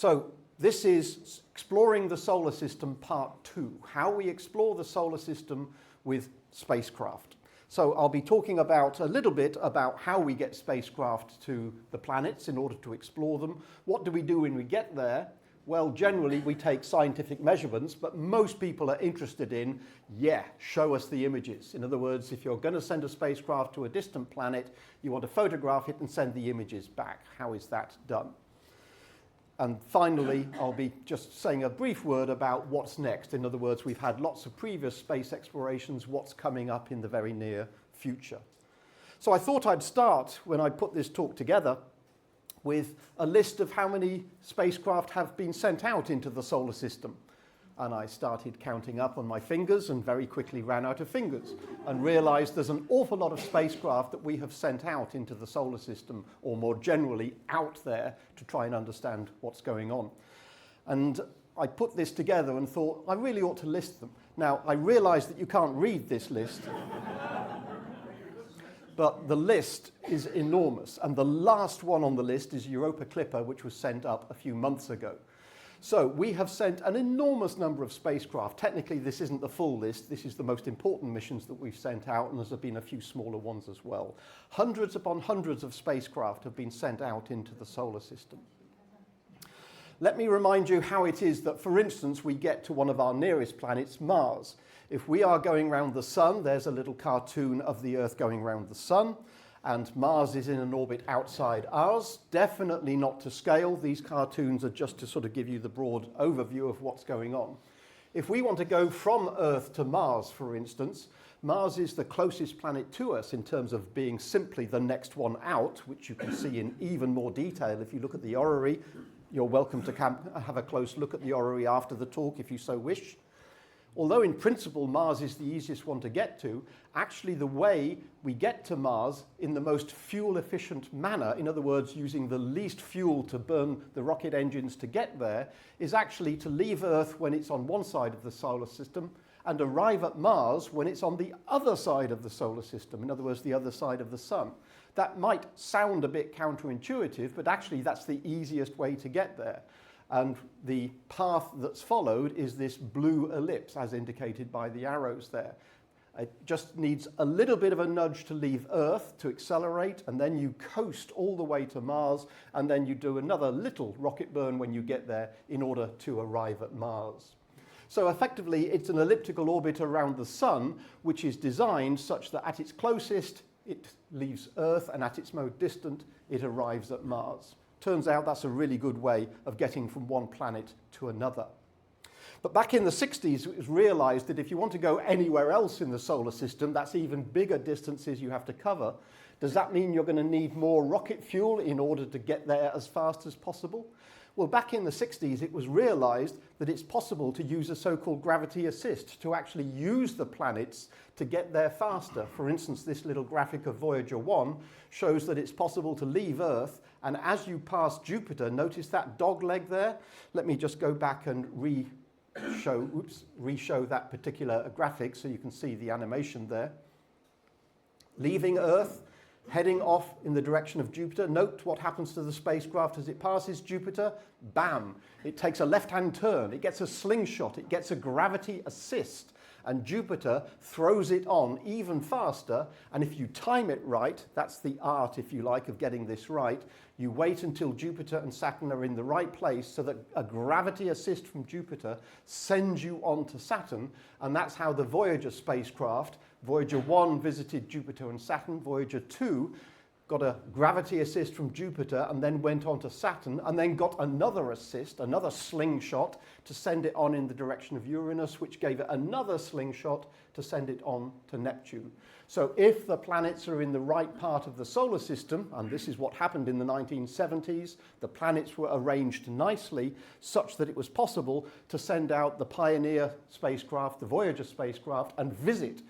So this is Exploring the Solar System Part 2, how we explore the solar system with spacecraft. So I'll be talking about a little bit about how we get spacecraft to the planets in order to explore them. What do we do when we get there? Well, generally we take scientific measurements, but most people are interested in, show us the images. In other words, if you're going to send a spacecraft to a distant planet, you want to photograph it and send the images back. How is that done? And finally, I'll be just saying a brief word about what's next. In other words, we've had lots of previous space explorations, what's coming up in the very near future. So I thought I'd start, when I put this talk together, with a list of how many spacecraft have been sent out into the solar system. And I started counting up on my fingers and very quickly ran out of fingers and realized there's an awful lot of spacecraft that we have sent out into the solar system, or more generally out there, to try and understand what's going on. And I put this together and thought I really ought to list them. Now, I realize that you can't read this list, but the list is enormous. And the last one on the list is Europa Clipper, which was sent up a few months ago. So we have sent an enormous number of spacecraft. Technically, this isn't the full list. This is the most important missions that we've sent out, and there's been a few smaller ones as well. Hundreds upon hundreds of spacecraft have been sent out into the solar system. Let me remind you how it is that, for instance, we get to one of our nearest planets, Mars. If we are going around the sun, there's a little cartoon of the Earth going around the sun. And Mars is in an orbit outside ours, definitely not to scale. These cartoons are just to sort of give you the broad overview of what's going on. If we want to go from Earth to Mars, for instance, Mars is the closest planet to us in terms of being simply the next one out, which you can see in even more detail if you look at the orrery. You're welcome to have a close look at the orrery after the talk if you so wish. Although in principle Mars is the easiest one to get to, actually the way we get to Mars in the most fuel efficient manner, in other words using the least fuel to burn the rocket engines to get there, is actually to leave Earth when it's on one side of the solar system and arrive at Mars when it's on the other side of the solar system, in other words the other side of the sun. That might sound a bit counterintuitive, but actually that's the easiest way to get there. And the path that's followed is this blue ellipse, as indicated by the arrows there. It just needs a little bit of a nudge to leave Earth to accelerate, and then you coast all the way to Mars, and then you do another little rocket burn when you get there in order to arrive at Mars. So effectively, it's an elliptical orbit around the Sun, which is designed such that at its closest, it leaves Earth, and at its most distant, it arrives at Mars. Turns out that's a really good way of getting from one planet to another. But back in the 60s, it was realized that if you want to go anywhere else in the solar system, that's even bigger distances you have to cover. Does that mean you're going to need more rocket fuel in order to get there as fast as possible? Well, back in the 60s, it was realized that it's possible to use a so-called gravity assist to actually use the planets to get there faster. For instance, this little graphic of Voyager 1 shows that it's possible to leave Earth, and as you pass Jupiter, notice that dog leg there? Let me just go back and re-show that particular graphic so you can see the animation there. Leaving Earth, heading off in the direction of Jupiter. Note what happens to the spacecraft as it passes Jupiter. Bam! It takes a left-hand turn. It gets a slingshot. It gets a gravity assist. And Jupiter throws it on even faster. And if you time it right, that's the art, if you like, of getting this right, you wait until Jupiter and Saturn are in the right place so that a gravity assist from Jupiter sends you on to Saturn. And that's how the Voyager spacecraft, Voyager 1 visited Jupiter and Saturn, Voyager 2 got a gravity assist from Jupiter and then went on to Saturn and then got another assist, another slingshot to send it on in the direction of Uranus, which gave it another slingshot to send it on to Neptune. So if the planets are in the right part of the solar system, and this is what happened in the 1970s, the planets were arranged nicely such that it was possible to send out the Pioneer spacecraft, the Voyager spacecraft, and visit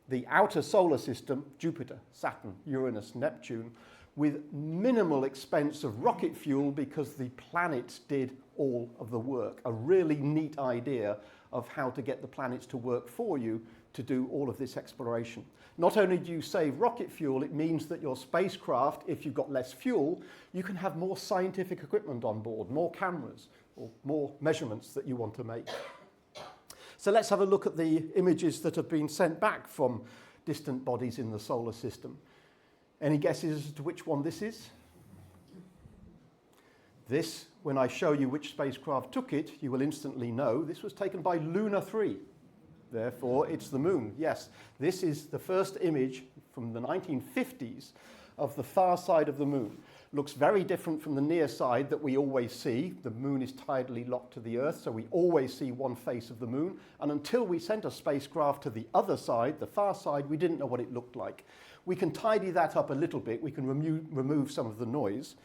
the outer solar system, Jupiter, Saturn, Uranus, Neptune, with minimal expense of rocket fuel because the planets did all of the work. A really neat idea of how to get the planets to work for you to do all of this exploration. Not only do you save rocket fuel, it means that your spacecraft, if you've got less fuel, you can have more scientific equipment on board, more cameras, or more measurements that you want to make. So let's have a look at the images that have been sent back from distant bodies in the solar system. Any guesses as to which one this is? This, when I show you which spacecraft took it, you will instantly know this was taken by Luna 3. Therefore, it's the moon. Yes, this is the first image from the 1950s of the far side of the moon. Looks very different from the near side that we always see. The moon is tidally locked to the Earth, so we always see one face of the moon. And until we sent a spacecraft to the other side, the far side, we didn't know what it looked like. We can tidy that up a little bit. We can remove some of the noise.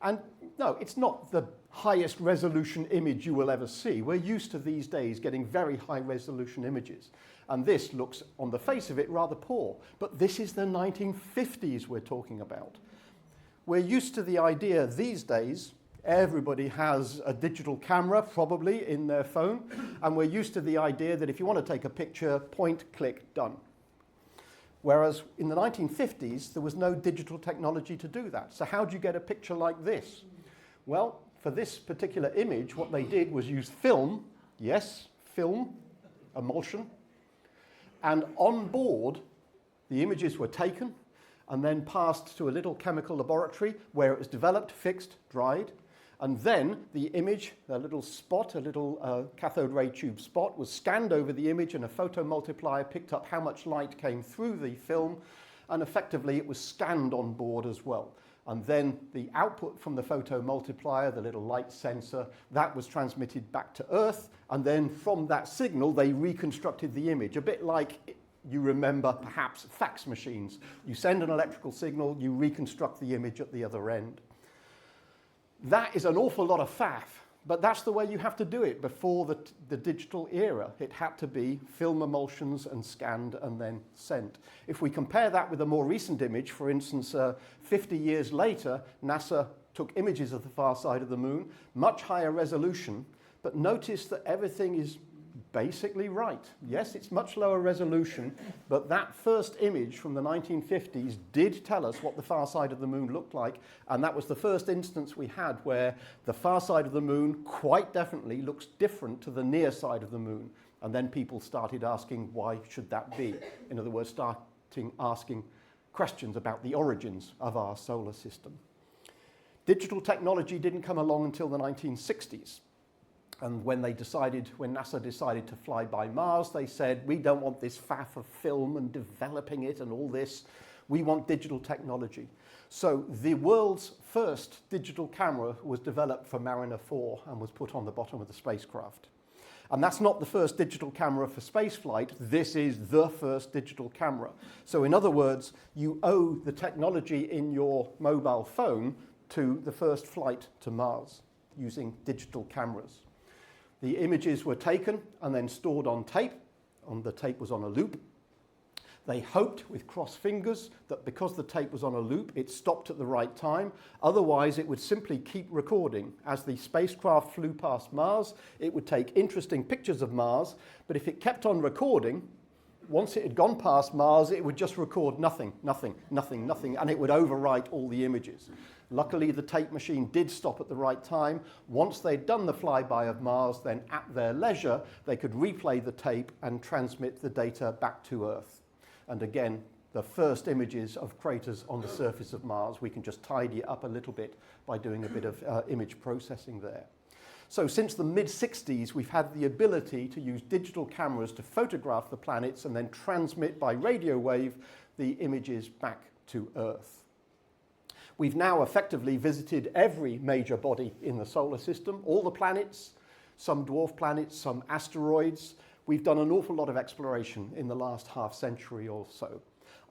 And no, it's not the highest resolution image you will ever see. We're used to these days getting very high resolution images. And this looks, on the face of it, rather poor. But this is the 1950s we're talking about. We're used to the idea these days, everybody has a digital camera, probably, in their phone. And we're used to the idea that if you want to take a picture, point, click, done. Whereas in the 1950s, there was no digital technology to do that. So how do you get a picture like this? Well, for this particular image, what they did was use film, yes, film, emulsion, and on board, the images were taken and then passed to a little chemical laboratory where it was developed, fixed, dried, and then the image, a little spot, a little cathode ray tube spot, was scanned over the image, and a photomultiplier picked up how much light came through the film, and effectively it was scanned on board as well. And then the output from the photomultiplier, the little light sensor, that was transmitted back to Earth, and then from that signal they reconstructed the image, a bit like you remember perhaps fax machines. You send an electrical signal, you reconstruct the image at the other end. That is an awful lot of faff, but that's the way you have to do it before the digital era. It had to be film emulsions and scanned and then sent. If we compare that with a more recent image, for instance, 50 years later, NASA took images of the far side of the moon, much higher resolution, but notice that everything is basically right. Yes, it's much lower resolution, but that first image from the 1950s did tell us what the far side of the moon looked like, and that was the first instance we had where the far side of the moon quite definitely looks different to the near side of the moon. And then people started asking, why should that be? In other words, asking questions about the origins of our solar system. Digital technology didn't come along until the 1960s. And when NASA decided to fly by Mars, they said, we don't want this faff of film and developing it and all this. We want digital technology. So the world's first digital camera was developed for Mariner 4 and was put on the bottom of the spacecraft. And that's not the first digital camera for spaceflight. This is the first digital camera. So in other words, you owe the technology in your mobile phone to the first flight to Mars using digital cameras. The images were taken and then stored on tape. The tape was on a loop. They hoped with crossed fingers that because the tape was on a loop, it stopped at the right time. Otherwise, it would simply keep recording. As the spacecraft flew past Mars, it would take interesting pictures of Mars, but if it kept on recording, once it had gone past Mars, it would just record nothing, nothing, nothing, nothing, and it would overwrite all the images. Luckily, the tape machine did stop at the right time. Once they'd done the flyby of Mars, then at their leisure, they could replay the tape and transmit the data back to Earth. And again, the first images of craters on the surface of Mars, we can just tidy it up a little bit by doing a bit of image processing there. So since the mid-60s, we've had the ability to use digital cameras to photograph the planets and then transmit by radio wave the images back to Earth. We've now effectively visited every major body in the solar system, all the planets, some dwarf planets, some asteroids. We've done an awful lot of exploration in the last half century or so.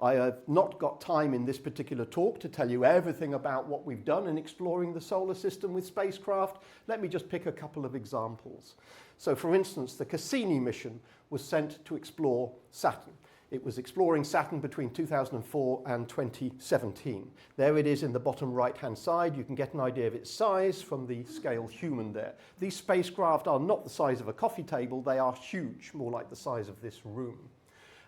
I have not got time in this particular talk to tell you everything about what we've done in exploring the solar system with spacecraft. Let me just pick a couple of examples. So for instance, the Cassini mission was sent to explore Saturn. It was exploring Saturn between 2004 and 2017. There it is in the bottom right-hand side. You can get an idea of its size from the scale human there. These spacecraft are not the size of a coffee table. They are huge, more like the size of this room.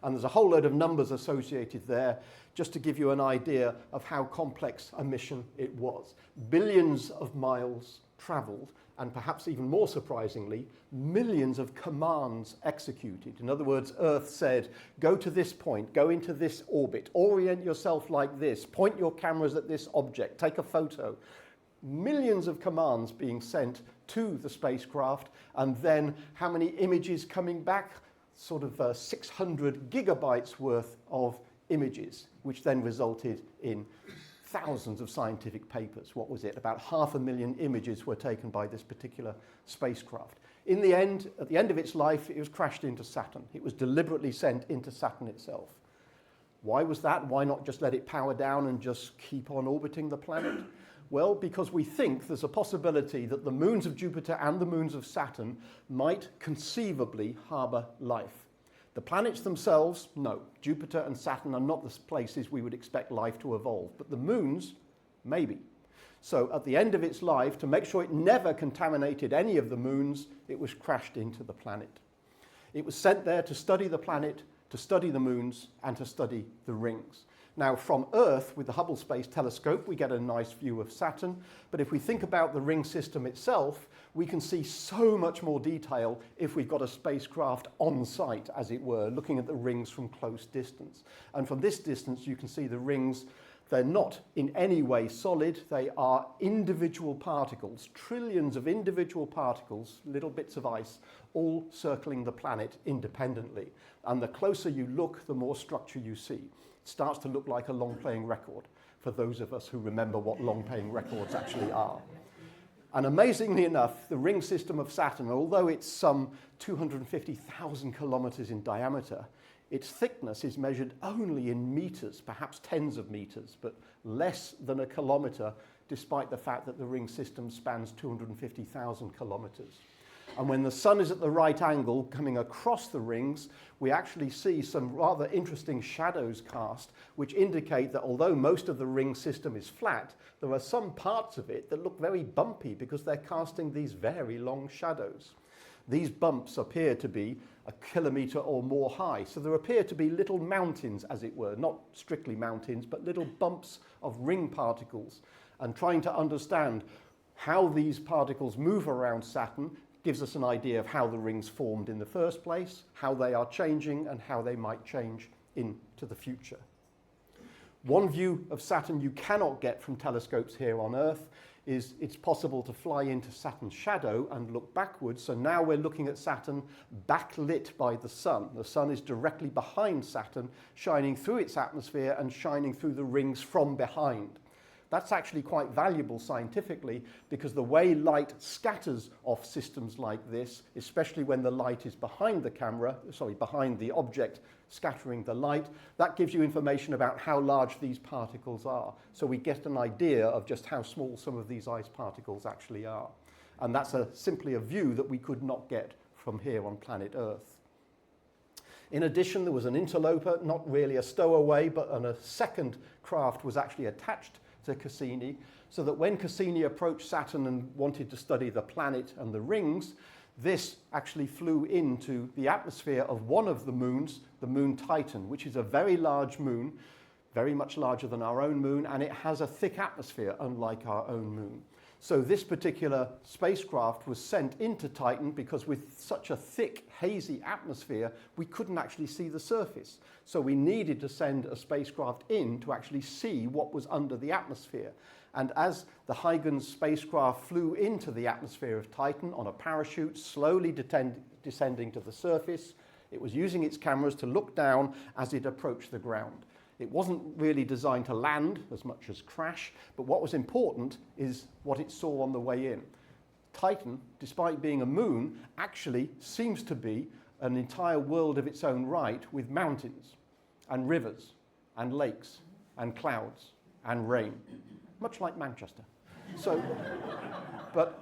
And there's a whole load of numbers associated there, just to give you an idea of how complex a mission it was. Billions of miles traveled, and perhaps even more surprisingly, millions of commands executed. In other words, Earth said, go to this point, go into this orbit, orient yourself like this, point your cameras at this object, take a photo. Millions of commands being sent to the spacecraft, and then how many images coming back? Sort of 600 gigabytes worth of images, which then resulted in thousands of scientific papers. What was it? About 500,000 images were taken by this particular spacecraft. In the end, at the end of its life, it was crashed into Saturn. It was deliberately sent into Saturn itself. Why was that? Why not just let it power down and just keep on orbiting the planet? Well, because we think there's a possibility that the moons of Jupiter and the moons of Saturn might conceivably harbour life. The planets themselves, no. Jupiter and Saturn are not the places we would expect life to evolve, but the moons, maybe. So at the end of its life, to make sure it never contaminated any of the moons, it was crashed into the planet. It was sent there to study the planet, to study the moons, and to study the rings. Now, from Earth, with the Hubble Space Telescope, we get a nice view of Saturn. But if we think about the ring system itself, we can see so much more detail if we've got a spacecraft on site, as it were, looking at the rings from close distance. And from this distance, you can see the rings. They're not in any way solid. They are individual particles, trillions of individual particles, little bits of ice, all circling the planet independently. And the closer you look, the more structure you see. It starts to look like a long-playing record for those of us who remember what long-playing records actually are. And amazingly enough, the ring system of Saturn, although it's some 250,000 kilometers in diameter, its thickness is measured only in meters, perhaps tens of meters, but less than a kilometer, despite the fact that the ring system spans 250,000 kilometers. And when the sun is at the right angle coming across the rings, we actually see some rather interesting shadows cast, which indicate that although most of the ring system is flat, there are some parts of it that look very bumpy because they're casting these very long shadows. These bumps appear to be a kilometer or more high. So there appear to be little mountains, as it were, not strictly mountains, but little bumps of ring particles. And trying to understand how these particles move around Saturn gives us an idea of how the rings formed in the first place, how they are changing, and how they might change into the future. One view of Saturn you cannot get from telescopes here on Earth is it's possible to fly into Saturn's shadow and look backwards. So now we're looking at Saturn backlit by the sun. The sun is directly behind Saturn, shining through its atmosphere and shining through the rings from behind. That's actually quite valuable scientifically because the way light scatters off systems like this, especially when the light is behind the camera, behind the object scattering the light, that gives you information about how large these particles are. So we get an idea of just how small some of these ice particles actually are. And that's simply a view that we could not get from here on planet Earth. In addition, there was an interloper, not really a stowaway, but a second craft was actually attached to Cassini, so that when Cassini approached Saturn and wanted to study the planet and the rings, this actually flew into the atmosphere of one of the moons, the moon Titan, which is a very large moon, very much larger than our own moon, and it has a thick atmosphere, unlike our own moon. So this particular spacecraft was sent into Titan because with such a thick, hazy atmosphere, we couldn't actually see the surface. So we needed to send a spacecraft in to actually see what was under the atmosphere. And as the Huygens spacecraft flew into the atmosphere of Titan on a parachute, slowly descending to the surface, it was using its cameras to look down as it approached the ground. It wasn't really designed to land as much as crash, but what was important is what it saw on the way in. Titan, despite being a moon, actually seems to be an entire world of its own right with mountains and rivers and lakes and clouds and rain, much like Manchester. So, but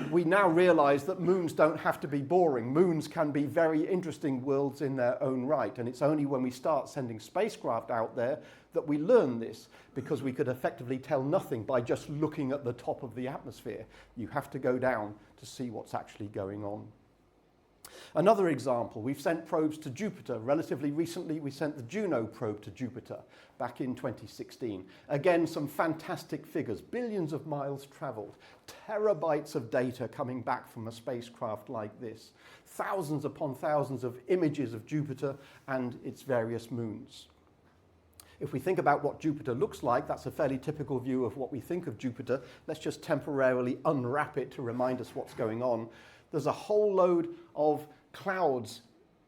we now realize that moons don't have to be boring. Moons can be very interesting worlds in their own right. And it's only when we start sending spacecraft out there that we learn this, because we could effectively tell nothing by just looking at the top of the atmosphere. You have to go down to see what's actually going on. Another example, we've sent probes to Jupiter. Relatively recently, we sent the Juno probe to Jupiter back in 2016. Again, some fantastic figures, billions of miles traveled, terabytes of data coming back from a spacecraft like this, thousands upon thousands of images of Jupiter and its various moons. If we think about what Jupiter looks like, that's a fairly typical view of what we think of Jupiter. Let's just temporarily unwrap it to remind us what's going on. There's a whole load of clouds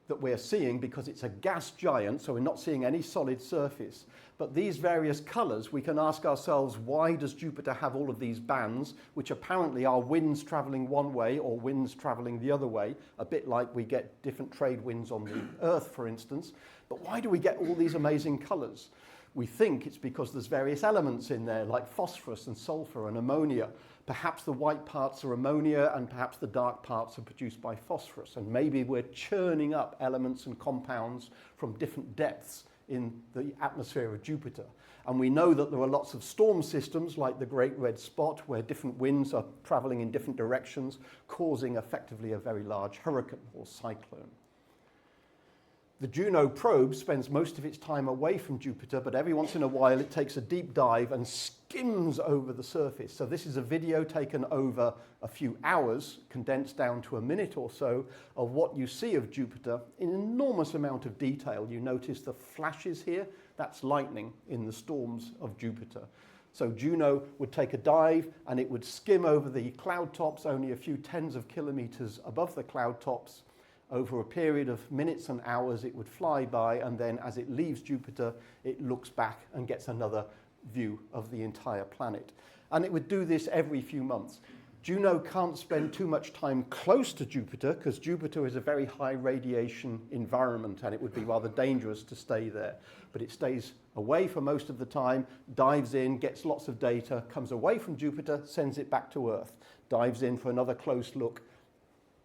that we're seeing because it's a gas giant, so we're not seeing any solid surface. But these various colors, we can ask ourselves, why does Jupiter have all of these bands, which apparently are winds traveling one way or winds traveling the other way, a bit like we get different trade winds on the Earth, for instance. But why do we get all these amazing colors? We think it's because there's various elements in there, like phosphorus and sulfur and ammonia. Perhaps the white parts are ammonia and perhaps the dark parts are produced by phosphorus. And maybe we're churning up elements and compounds from different depths in the atmosphere of Jupiter. And we know that there are lots of storm systems like the Great Red Spot where different winds are traveling in different directions, causing effectively a very large hurricane or cyclone. The Juno probe spends most of its time away from Jupiter, but every once in a while it takes a deep dive and skims over the surface. So this is a video taken over a few hours, condensed down to a minute or so, of what you see of Jupiter in an enormous amount of detail. You notice the flashes here, that's lightning in the storms of Jupiter. So Juno would take a dive and it would skim over the cloud tops only a few tens of kilometers above the cloud tops. Over a period of minutes and hours, it would fly by, and then as it leaves Jupiter, it looks back and gets another view of the entire planet. And it would do this every few months. Juno can't spend too much time close to Jupiter because Jupiter is a very high radiation environment and it would be rather dangerous to stay there. But it stays away for most of the time, dives in, gets lots of data, comes away from Jupiter, sends it back to Earth, dives in for another close look,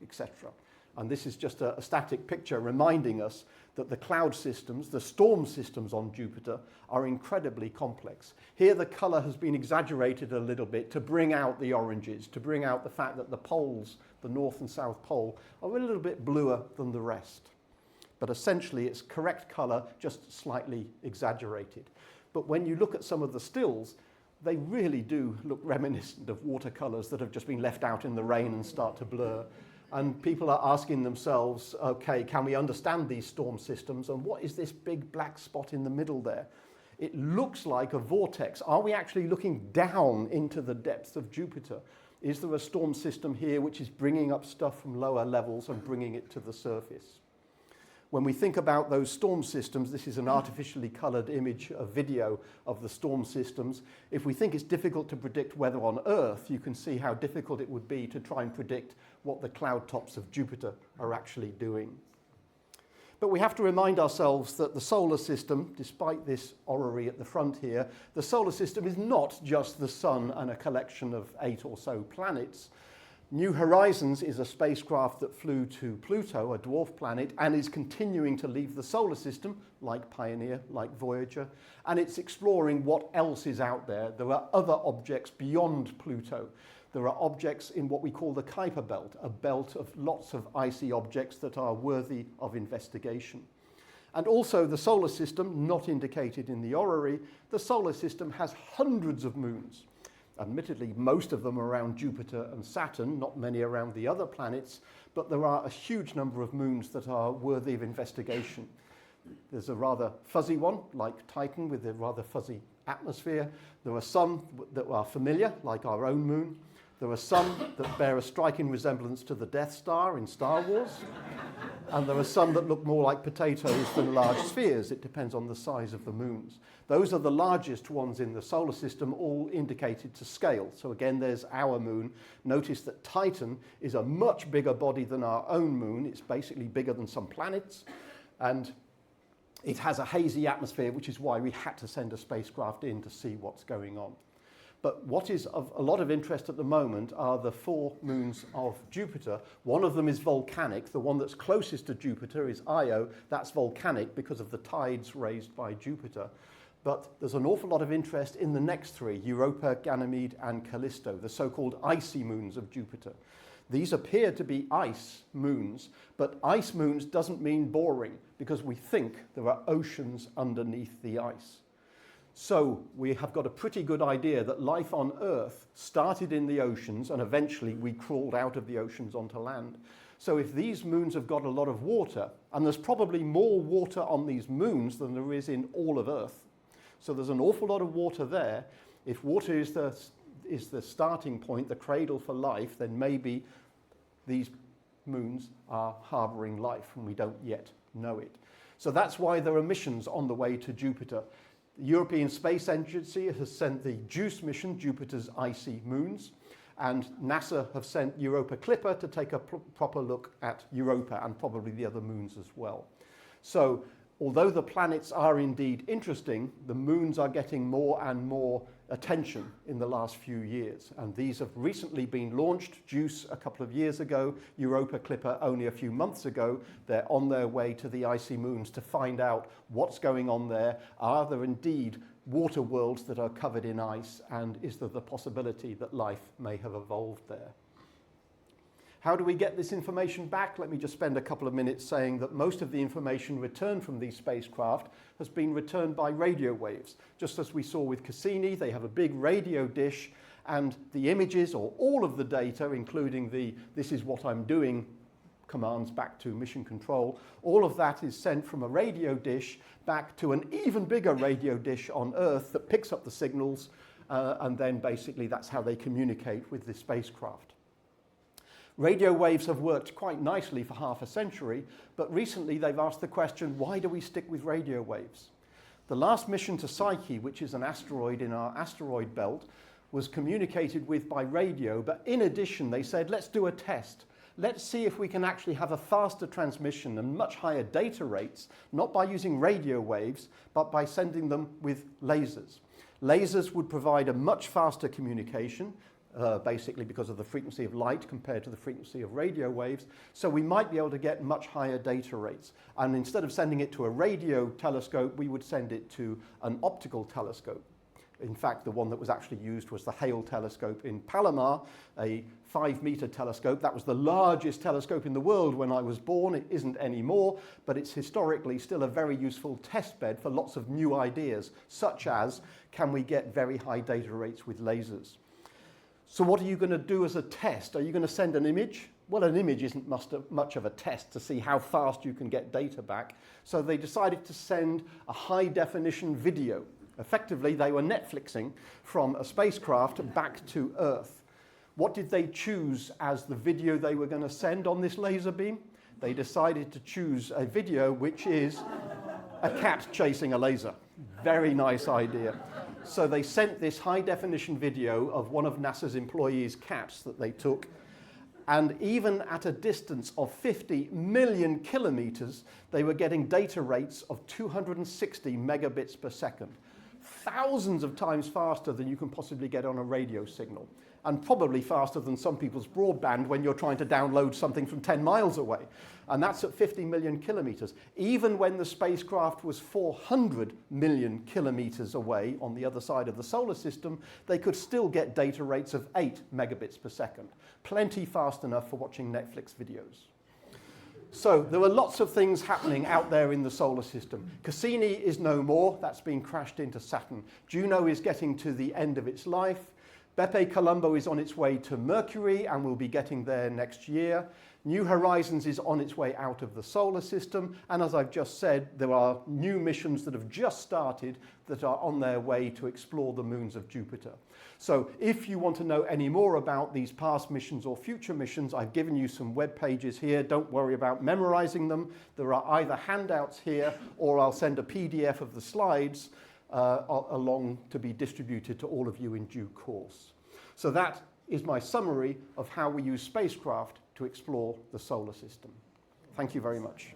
etc. And this is just a static picture reminding us that the cloud systems, the storm systems on Jupiter, are incredibly complex. Here the color has been exaggerated a little bit to bring out the oranges, to bring out the fact that the poles, the North and South Pole, are a little bit bluer than the rest. But essentially it's correct color, just slightly exaggerated. But when you look at some of the stills, they really do look reminiscent of watercolors that have just been left out in the rain and start to blur. And people are asking themselves, okay, can we understand these storm systems? And what is this big black spot in the middle there? It looks like a vortex. Are we actually looking down into the depths of Jupiter? Is there a storm system here which is bringing up stuff from lower levels and bringing it to the surface? When we think about those storm systems, this is an artificially colored image, a video of the storm systems. If we think it's difficult to predict weather on Earth, you can see how difficult it would be to try and predict what the cloud tops of Jupiter are actually doing. But we have to remind ourselves that the solar system, despite this orrery at the front here, the solar system is not just the sun and a collection of 8 or so planets. New Horizons is a spacecraft that flew to Pluto, a dwarf planet, and is continuing to leave the solar system, like Pioneer, like Voyager, and it's exploring what else is out there. There are other objects beyond Pluto. There are objects in what we call the Kuiper belt, a belt of lots of icy objects that are worthy of investigation. And also the solar system, not indicated in the orrery, the solar system has hundreds of moons. Admittedly, most of them around Jupiter and Saturn, not many around the other planets, but there are a huge number of moons that are worthy of investigation. There's a rather fuzzy one, like Titan, with a rather fuzzy atmosphere. There are some that are familiar, like our own moon. There are some that bear a striking resemblance to the Death Star in Star Wars. And there are some that look more like potatoes than large spheres. It depends on the size of the moons. Those are the largest ones in the solar system, all indicated to scale. So again, there's our moon. Notice that Titan is a much bigger body than our own moon. It's basically bigger than some planets. And it has a hazy atmosphere, which is why we had to send a spacecraft in to see what's going on. But what is of a lot of interest at the moment are the 4 moons of Jupiter. One of them is volcanic. The one that's closest to Jupiter is Io. That's volcanic because of the tides raised by Jupiter. But there's an awful lot of interest in the next 3, Europa, Ganymede, and Callisto, the so-called icy moons of Jupiter. These appear to be ice moons, but ice moons doesn't mean boring, because we think there are oceans underneath the ice. So we have got a pretty good idea that life on Earth started in the oceans and eventually we crawled out of the oceans onto land. So if these moons have got a lot of water, and there's probably more water on these moons than there is in all of Earth, so there's an awful lot of water there. If water is the starting point, the cradle for life, then maybe these moons are harboring life and we don't yet know it. So that's why there are missions on the way to Jupiter. The European Space Agency has sent the JUICE mission, Jupiter's icy moons, and NASA have sent Europa Clipper to take a proper look at Europa and probably the other moons as well. So although the planets are indeed interesting, the moons are getting more and more attention in the last few years. And these have recently been launched, JUICE a couple of years ago, Europa Clipper only a few months ago. They're on their way to the icy moons to find out what's going on there. Are there indeed water worlds that are covered in ice? And is there the possibility that life may have evolved there? How do we get this information back? Let me just spend a couple of minutes saying that most of the information returned from these spacecraft has been returned by radio waves. Just as we saw with Cassini, they have a big radio dish, and the images, or all of the data, including the "this is what I'm doing" commands back to mission control, all of that is sent from a radio dish back to an even bigger radio dish on Earth that picks up the signals, and then basically that's how they communicate with the spacecraft. Radio waves have worked quite nicely for half a century, but recently they've asked the question, why do we stick with radio waves? The last mission to Psyche, which is an asteroid in our asteroid belt, was communicated with by radio, but in addition they said, let's do a test. Let's see if we can actually have a faster transmission and much higher data rates, not by using radio waves, but by sending them with lasers. Lasers would provide a much faster communication, basically because of the frequency of light compared to the frequency of radio waves. So we might be able to get much higher data rates. And instead of sending it to a radio telescope, we would send it to an optical telescope. In fact, the one that was actually used was the Hale telescope in Palomar, a 5-meter telescope. That was the largest telescope in the world when I was born. It isn't anymore, but it's historically still a very useful test bed for lots of new ideas, such as, can we get very high data rates with lasers? So what are you going to do as a test? Are you going to send an image? Well, an image isn't much of a test to see how fast you can get data back. So they decided to send a high-definition video. Effectively, they were Netflixing from a spacecraft back to Earth. What did they choose as the video they were going to send on this laser beam? They decided to choose a video which is a cat chasing a laser. Very nice idea. So they sent this high-definition video of one of NASA's employees' cats that they took, and even at a distance of 50 million kilometers, they were getting data rates of 260 megabits per second. Thousands of times faster than you can possibly get on a radio signal, and probably faster than some people's broadband when you're trying to download something from 10 miles away. And that's at 50 million kilometers. Even when the spacecraft was 400 million kilometers away on the other side of the solar system, they could still get data rates of 8 megabits per second. Plenty fast enough for watching Netflix videos. So there were lots of things happening out there in the solar system. Cassini is no more. That's been crashed into Saturn. Juno is getting to the end of its life. Bepi Colombo is on its way to Mercury and will be getting there next year. New Horizons is on its way out of the solar system. And as I've just said, there are new missions that have just started that are on their way to explore the moons of Jupiter. So if you want to know any more about these past missions or future missions, I've given you some web pages here. Don't worry about memorizing them. There are either handouts here, or I'll send a PDF of the slides along to be distributed to all of you in due course. So that is my summary of how we use spacecraft to explore the solar system. Thank you very much.